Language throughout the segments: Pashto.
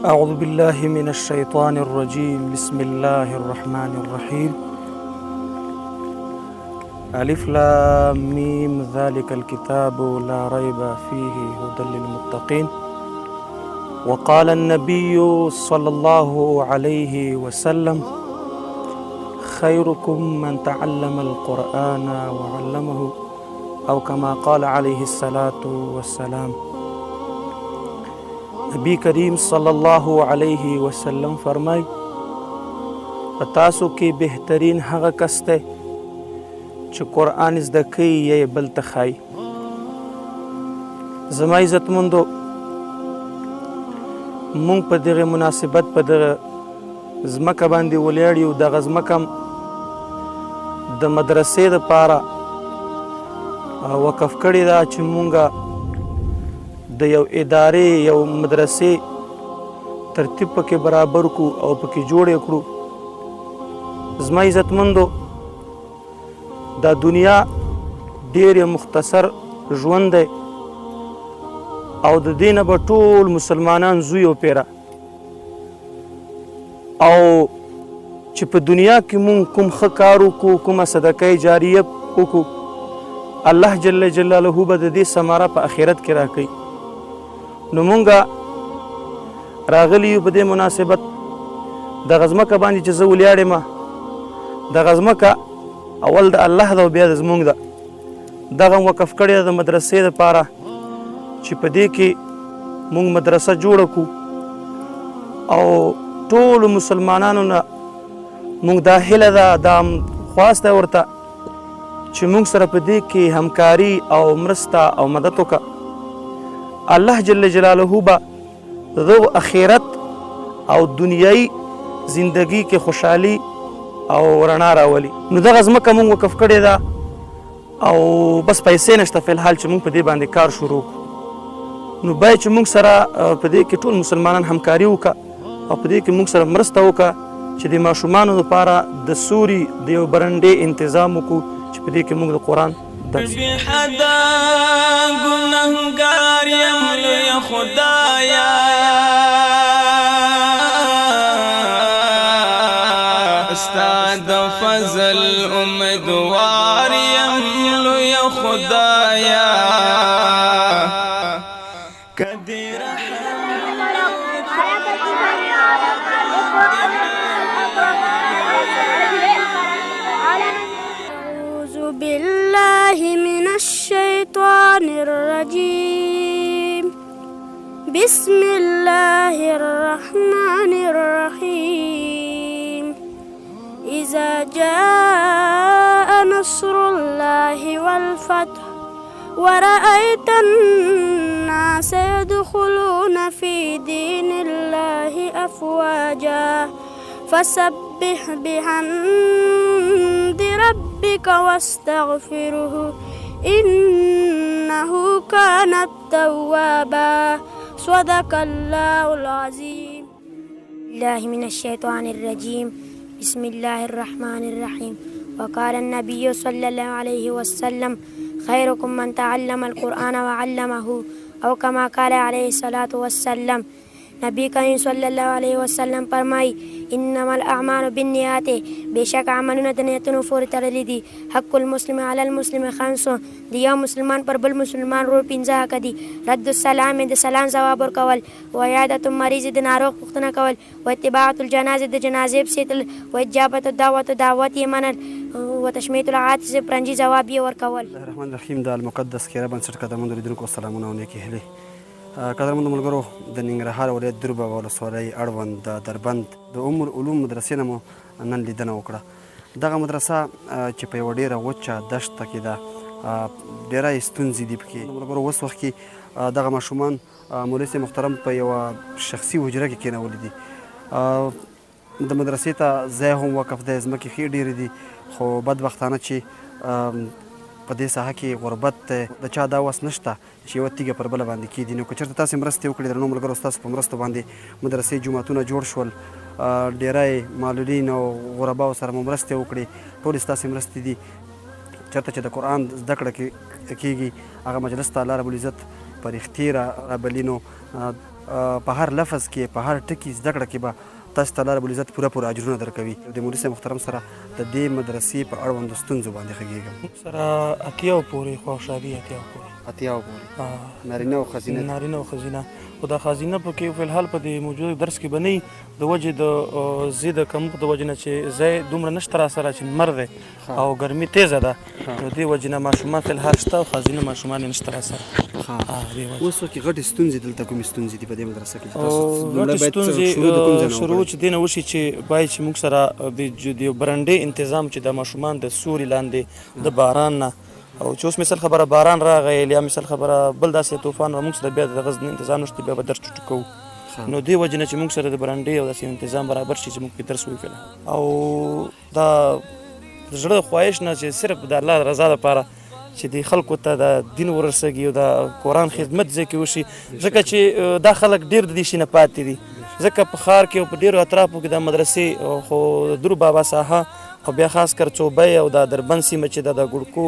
أعوذ بالله من الشيطان الرجيم بسم الله الرحمن الرحيم ألف لام ميم ذلك الكتاب لا ريب فيه هدى للمتقين وقال النبي صلى الله عليه وسلم خيركم من تعلم القرآن وعلمه أو كما قال عليه الصلاة والسلام. نبی کریم صلی الله علیه وسلم فرمای په تاسو کې بهترین هغه کس دی چې قرآن زده کوي یا یې بل ته ښایي. زما عزتمندو، مونږ په دغه مناسبت په دغه ځمکه باندې ولاړ یو. دغه ځمکه د مدرسې دپاره وقف کړې ده چې مونږ د یو ادارې یو مدرسې ترتیب پکې برابر کړو او پکې جوړ یې کړو. زما عزتمندو، دا دنیا ډېر مختصر ژوند دی او د دې نه به ټول مسلمانان زوی وپیره او چې په دنیا کې مونږ کوم ښه کار وکړو، کومه صدقه جاریه وکړو، الله جل جلاله به د دې ثمره په آخرت کې راکوي. نو مونږه راغلي یو په دې مناسبت دغه ځمکه باندې چې زه ولاړ یم. دغه ځمکه اول د الله ده او بیا د زمونږ ده. دغه وقف کړې ده د مدرسې دپاره چې په دې کې مونږ مدرسه جوړه کړو او ټولو مسلمانانو نه مونږ دا هیله ده، دا خواست دی ورته چې مونږ سره په دې کې همکاري او مرسته او مدد وکړه. الله جل جلاله به دغه آخرت او دنیایي زندگی کې خوشحالي او رڼا راولي. نو دغه ځمکه مونږ وقف کړې ده او بس پیسې نشته فی الحال چې مونږ په دې باندې کار شروع کړو. نو باید چې مونږ سره په دې کې ټول مسلمانان همکاري وکړه او په دې کې مونږ سره مرسته وکړه چې د ماشومانو لپاره د سوري د یو برنډې انتظام وکړو چې په دې کې مونږ د قرآن بی حدا گناهگار یم لوی خدایا، استاد فضل امیدوار یم لوی خدایا. کدی من الشيطان الرجيم بسم الله الرحمن الرحيم إذا جاء نصر الله والفتح ورأيت الناس يدخلون في دين الله أفواجا فسبح بحمد ربك واستغفره إنه كان توابا. صدق الله العظيم. الله من الشيطان الرجيم بسم الله الرحمن الرحيم وقال النبي صلى الله عليه وسلم خيركم من تعلم القرآن وعلمه أو كما قال عليه الصلاة والسلام. نبی کریم صلی الله علیه وسلم فرمای انما الاعمال بالنیات، بشک عملونه د نیتونو پورې تړلي دي. حق المسلم علی المسلم خمس، د یو مسلمان پر بل مسلمان رول 5 حق دي. رد السلام، د سلام جواب ورکول، و عیادت المریض، د ناروغ پوښتنه کول، و اتباع الجنازه، د جنازې پسېدل، و اجابت الدعوت، دعوت یې منل، و تشمیت العاطس، پرنجي جواب یې ورکول. الرحمن الرحیم. د المقدس خیره بنسټ قدمونو لیدونکو سلامونه او نیکې هیلې. قدرمنو ملګرو، د ننګرهار ولایت دربه ولسوالۍ اړوند د دربند د ام العلوم مدرسې نه مو نن لیدنه وکړه. دغه مدرسه چې په یوه ډېره وچه دښته کې ده، ډېری ستونزې دي پکې. ملګرو، اوس وخت کې دغه ماشومان مولوي صاحب محترم په یوه شخصي حجره کې کېنولي دي. د مدرسې ته ځای هم وقف دی، ځمکې ښې ډېرې دي، خو بدبختانه چې په دې ساحه کې غربت دی، د چا دا وس نشته چې یوه تیږه پر بله باندې کېږدي. نو که چېرته تاسې مرستې وکړې، درنو ملګرو، ستاسو په مرستو باندې مدرسې جوماتونه جوړ شول، ډېری معلولین او غرباو سره مو مرستې وکړې، ټولې ستاسې مرستې دي. چېرته چې د قرآن زده کړه کېږي، هغه مجلس ته الله رب العزت په رښتې رابلي. نو په هر لفظ کې په هر ټکي زده کړه کې به تاسو ته الله رب العزت پوره اجرونه درکوي. د مولوي صاحب محترم سره د دې مدرسې په اړوندو ستونزو باندې غږېږم. سره اتیاو پورې خواښادي اتیاو پورې نارینه او ښځینه خو دا ښځینه پکې فلحال په دې موجود درس کې به نه وي د وجې د زی د کمښت د وجې نه چې ځای دومره نشته را سره چې لمر دی او ګرمي تیزه ده نو دې وجې نه ماشومان فلحال شته او ښځینه ماشومان یې نشته را سره. اوس وخت کې غټې ستونزې دلته کومې ستونزې دي په دې مدرسه کې؟ غټې ستونزې شروع چې دې نه وشي چې باید چې موږ سره د برنډې انتظام چې د ماشومان د سوري لاندې د باران نه او چې اوس مثال خبره باران راغی یا مثال خبره بل داسې طوفان موږ سره بیا د غزن انتظام نشته بیا به درس ټوټ کوو نو دې وجې نه چې موږ سره د برنډې او داسې انتظام برابر شي چې موږ پرې درس وویل او دا د زړه خواهش نه چې صرف د الله رضا لپاره چې د خلکو ته د دین ورسېږي او د قرآن خدمت ځای کې وشي ځکه چې دا خلک ډېر د دې شي نه پاتې دي ځکه په ښار کې او په ډېرو اطرافو کې د مدرسې خو د درو بابا ساحه او بیا خاص کر چوبۍ او د دربند سیمه چې د ګړکو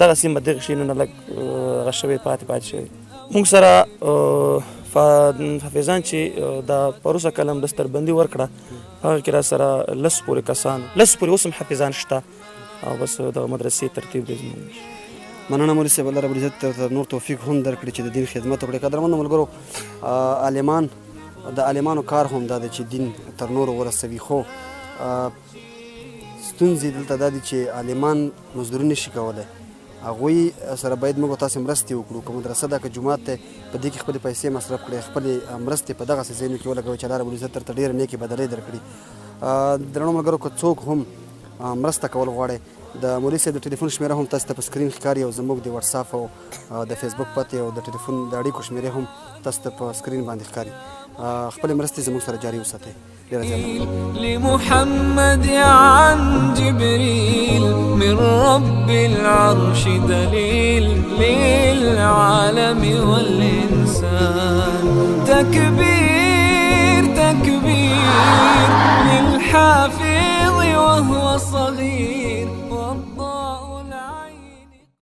دغه سیمه دغه شیانونه لږ هغه شوی پاتې شوی. موږ سره حافظان چې د پروسه کلم دستربندي ورکړه هغه کې را سره 10 پورې کسان 10 پورې اوس هم حافظان شته او بس د مدرسې ترتیب دی زموږ. مننه مولوي صاحب الله رب العزت نور توفیق هم درکړي چې د دین خدمت وکړي. قدرمنو ملګرو عالمان د عالمانو کار هم دا دی چې دین تر نورو ورسوي خو ستونزې دلته دا دي چې عالمان مزدوري نشي کولی هغوی سره باید موږ تاسې مرستې وکړو که مدرسه ده که جومات دی په دې کې خپلې پیسې مصرف کړئ خپلې مرستې په دغسې ځایونو کې ولګوئ چې الله رب العزت درته ډېرې نیکې بدلۍ درکړي. درنو ملګرو که څوک هم مرسته کول غواړئ د مولوي صاحب د ټلیفون شمېره هم تاسو ته په سکرین ښکاري او زموږ د وټساپ او د فیسبوک پتې او د ټلیفون د اړیکو شمېرې هم تاسو ته په سکرین باندې ښکاري. خپلې مرستې زموږ سره جاري وساتئ. لمحمد عن جبريل من رب العرش دليل للعالم والإنسان تكبير تكبير للحافظ وهو صغير